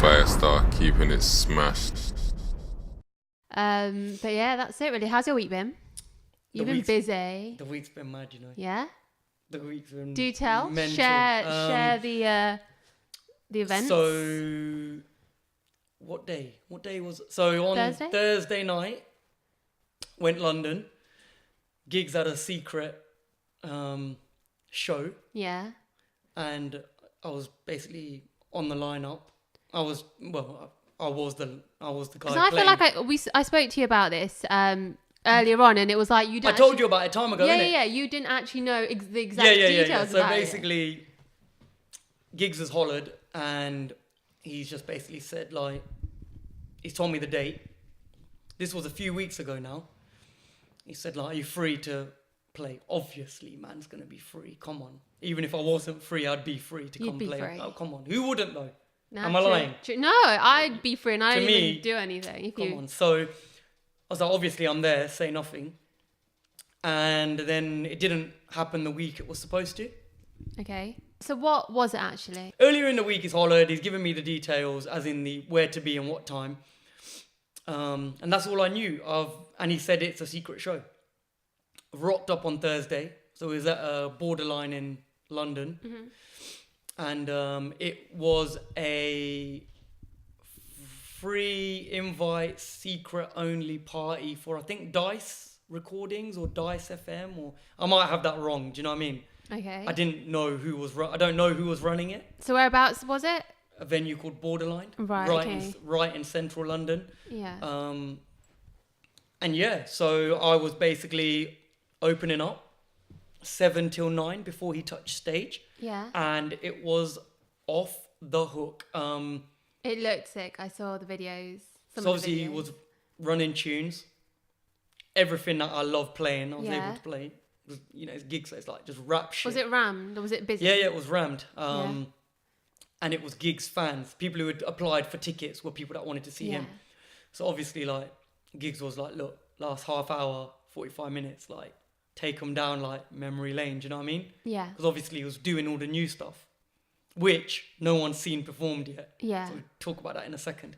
Firestarr, keeping it smashed. But yeah, that's it really. How's your week been? You've been busy. The week's been mad, you know. Yeah? The week's been Do tell. mental. Share the events. So, what day? What day was it? So on Thursday night, went London. GIGGS had a secret show. Yeah. And I was basically on the lineup. I was the guy. Because I feel like I spoke to you about this earlier on, and it was like you didn't. I told you about it time ago. Yeah. You didn't actually know the exact details. So about basically, GIGGS has hollered, and he's just basically said he's told me the date. This was a few weeks ago now. He said are you free to play? Obviously, man's gonna be free. Come on. Even if I wasn't free, I'd be free to come play. Free. Oh, come on. Who wouldn't though? No, Am I lying? True. No, I'd be free and I don't me, even do anything. Come on. So I was like, obviously I'm there, say nothing. And then it didn't happen the week it was supposed to. Okay. So what was it actually? Earlier in the week he's hollered, he's given me the details as in the where to be and what time. And that's all I knew of. And he said it's a secret show. Rocked up on Thursday. So it was at a Borderline in London. Mm-hmm. And it was a free invite, secret only party for, I think, Dice Recordings or Dice FM, or I might have that wrong. Do you know what I mean? Okay. I didn't know who was. I don't know who was running it. So whereabouts was it? A venue called Borderline. Right. In central London. Yeah. And yeah, so I was basically opening up 7 till 9 before he touched stage. Yeah. And it was off the hook. It looked sick. I saw the videos. So obviously he was running tunes. Everything that I love playing, I was able to play. It's gigs, so it's like just rap shit. Was it rammed or was it busy? Yeah, it was rammed. And it was GIGGS fans. People who had applied for tickets were people that wanted to see him. So obviously, GIGGS was like, look, last half hour, 45 minutes, take them down memory lane. Do you know what I mean? Yeah. Because obviously he was doing all the new stuff, which no one's seen performed yet. Yeah. So we'll talk about that in a second.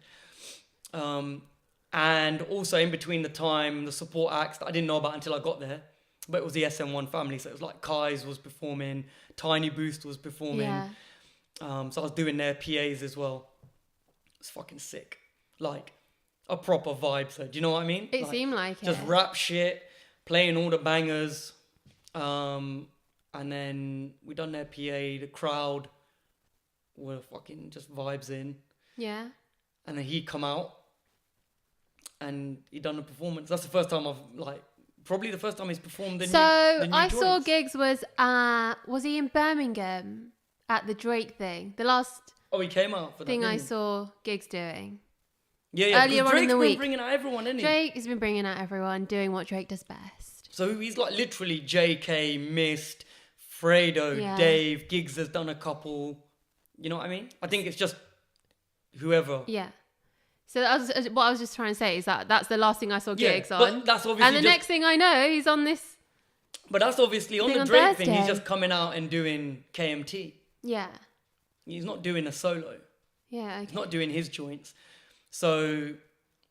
And also in between the time, the support acts that I didn't know about until I got there, but it was the SM1 family. So it was Kai's was performing, Tiny Boost was performing. Yeah. So I was doing their PAs as well. It's fucking sick. A proper vibe. So do you know what I mean? It seemed like it. Just rap shit, playing all the bangers. And then we done their PA, the crowd were fucking just vibes in. Yeah. And then he come out and he done a performance. That's the first time probably the first time he's performed the new I joints. saw GIGGS was he in Birmingham at the Drake thing? The last he came out for that thing I saw GIGGS doing. Yeah. Earlier on in the week. Drake's been bringing out everyone, isn't he? Drake has been bringing out everyone, doing what Drake does best. So he's literally JK, Mist, Fredo, Dave, GIGGS has done a couple. You know what I mean? I think it's just whoever. Yeah. So what I was just trying to say is that's the last thing I saw GIGGS on. But that's obviously and the next thing I know, he's on this. But that's obviously on the Drake thing. He's just coming out and doing KMT. Yeah. He's not doing a solo. Yeah. Okay. He's not doing his joints. So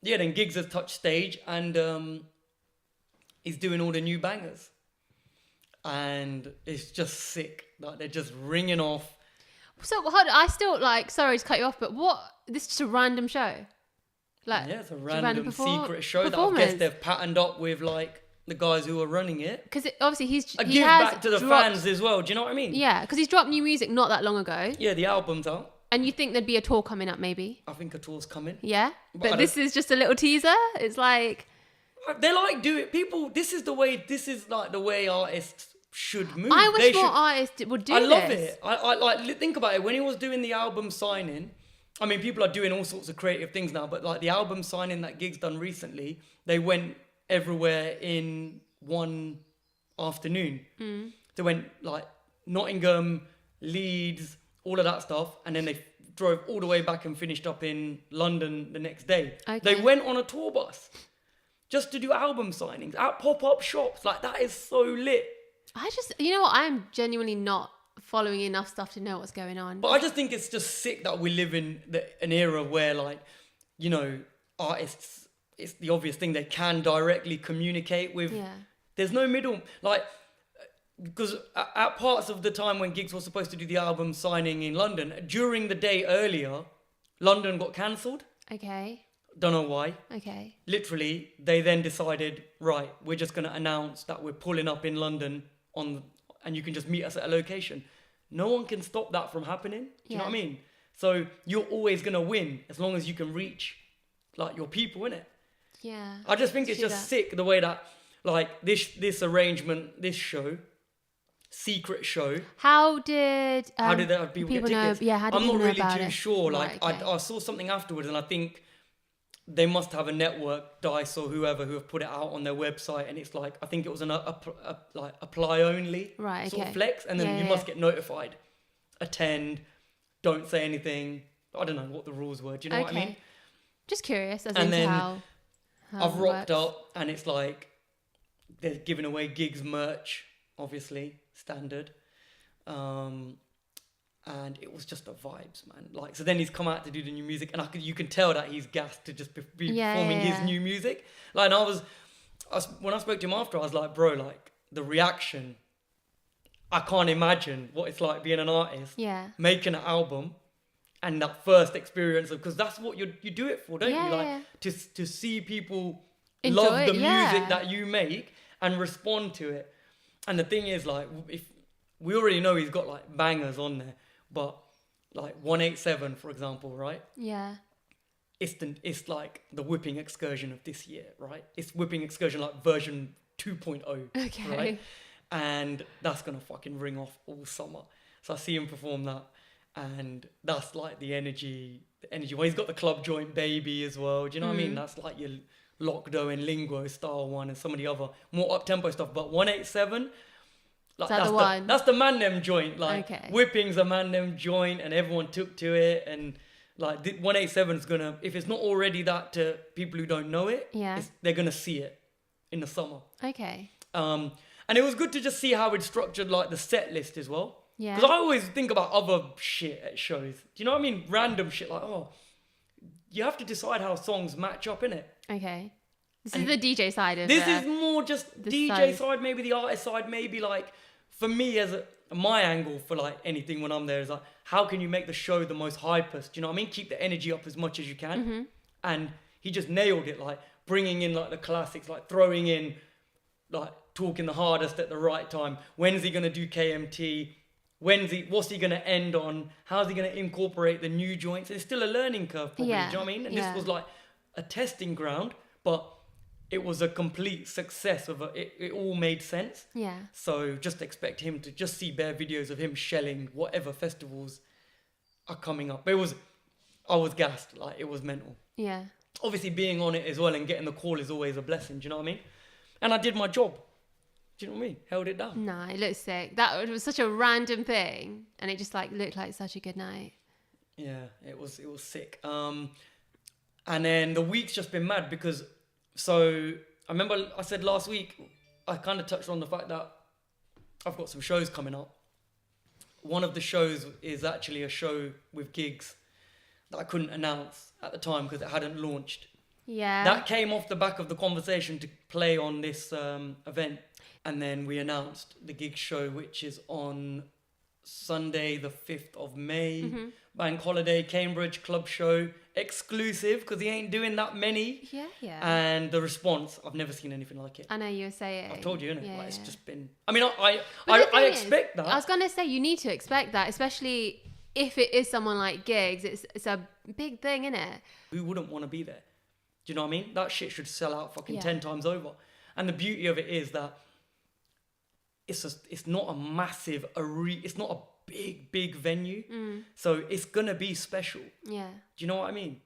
yeah, then GIGGS has touched stage and he's doing all the new bangers, and it's just sick. They're just ringing off. So I still sorry to cut you off, but this is just a random show. It's a random secret show that I guess they've patterned up with the guys who are running it. Because obviously he give back to the fans as well. Do you know what I mean? Yeah, because he's dropped new music not that long ago. Yeah, the album's out. And you think there's be a tour coming up, maybe? I think a tour's coming. Yeah, but this is just a little teaser. It's they do it. People, this is the way artists should move. I wish more artists would do this. I love it. I think about it. When he was doing the album signing, I mean, people are doing all sorts of creative things now, but the album signing that GIGGS done recently, they went everywhere in one afternoon. Mm. They went Nottingham, Leeds, all of that stuff, and then they drove all the way back and finished up in London the next day. Okay. They went on a tour bus just to do album signings at pop-up shops. That is so lit. you know what? I'm genuinely not following enough stuff to know what's going on. But I just think it's just sick that we live in an era where, like, you know, artists, it's the obvious thing, they can directly communicate with. Yeah. There's no middle. Like, because at parts of the time when GIGGS was supposed to do the album signing in London, during the day earlier, London got cancelled. Okay. Don't know why. Okay. Literally, they then decided, right, we're just going to announce that we're pulling up in London and you can just meet us at a location. No one can stop that from happening. Do you know what I mean? So you're always going to win as long as you can reach, like, your people, innit? Yeah. I just think it's just sick the way that, like, this arrangement, this show, secret show. How did that people get tickets? know? Yeah, how did I'm not people know really about too it? sure. Like, Right, okay. I saw something afterwards, and I think they must have a network, Dice or whoever, who have put it out on their website, and it's like, I think it was like apply only sort of flex, and then you must get notified. Attend, don't say anything. I don't know what the rules were. Do you know what I mean? Just curious as And into then how I've it rocked works. up, and it's like they're giving away GIGGS merch, obviously standard, and it was just the vibes, man. Like, so then he's come out to do the new music, and you can tell that he's gassed to just be performing his new music. Like, and when I spoke to him after, I was like, bro, like, the reaction, I can't imagine what it's like being an artist, making an album. And that first experience of, because that's what you do it for, don't you? Like, to see people love the music that you make and respond to it. And the thing is, like, if we already know he's got like bangers on there, but like 187, for example, right? Yeah. It's like the Whipping Excursion of this year, right? It's Whipping Excursion like version 2.0, Okay. right? And that's gonna fucking ring off all summer. So I see him perform that. And that's like the energy. Well, he's got the club joint baby as well. Do you know what I mean? That's like your Lockdo and Lingo style one, and some of the other more up tempo stuff. But 187, like, that's the man them joint. Like, Whipping's a man them joint, and everyone took to it. And like 187's gonna, if it's not already that to people who don't know it, they're gonna see it in the summer. Okay. And it was good to just see how it structured like the set list as well. Yeah. Because I always think about other shit at shows. Do you know what I mean? Random shit like, you have to decide how songs match up, innit? Okay. This is the DJ side of it. This is more just DJ side, maybe the artist side, maybe like, for me my angle for like anything when I'm there is like, how can you make the show the most hypest? Do you know what I mean? Keep the energy up as much as you can. Mm-hmm. And he just nailed it, like bringing in like the classics, like throwing in like Talking the Hardest at the right time. When's he going to do KMT? What's he going to end on? How's he going to incorporate the new joints? It's still a learning curve, probably. Do you know what I mean? And this was like a testing ground, but it was a complete success it all made sense. Yeah. So just expect him to just see bare videos of him shelling whatever festivals are coming up. I was gassed. Like, it was mental. Yeah. Obviously being on it as well and getting the call is always a blessing. Do you know what I mean? And I did my job. Do you know what I mean? Held it down. No, it looks sick. That was such a random thing, and it just like looked like such a good night. Yeah, it was sick. And then the week's just been mad because, so I remember I said last week, I kind of touched on the fact that I've got some shows coming up. One of the shows is actually a show with GIGGS that I couldn't announce at the time because it hadn't launched. Yeah. That came off the back of the conversation to play on this event. And then we announced the GIGGS show, which is on Sunday, the 5th of May. Mm-hmm. Bank Holiday, Cambridge Club Show. Exclusive, because he ain't doing that many. Yeah. And the response, I've never seen anything like it. I know you were saying. I've told you, innit? Yeah, It's just been... I mean, I expect that. I was going to say, you need to expect that, especially if it is someone like GIGGS. It's a big thing, innit? Who wouldn't want to be there? Do you know what I mean? That shit should sell out fucking 10 times over. And the beauty of it is that it's not a massive it's not a big venue. So it's gonna be special. Yeah. Do you know what I mean?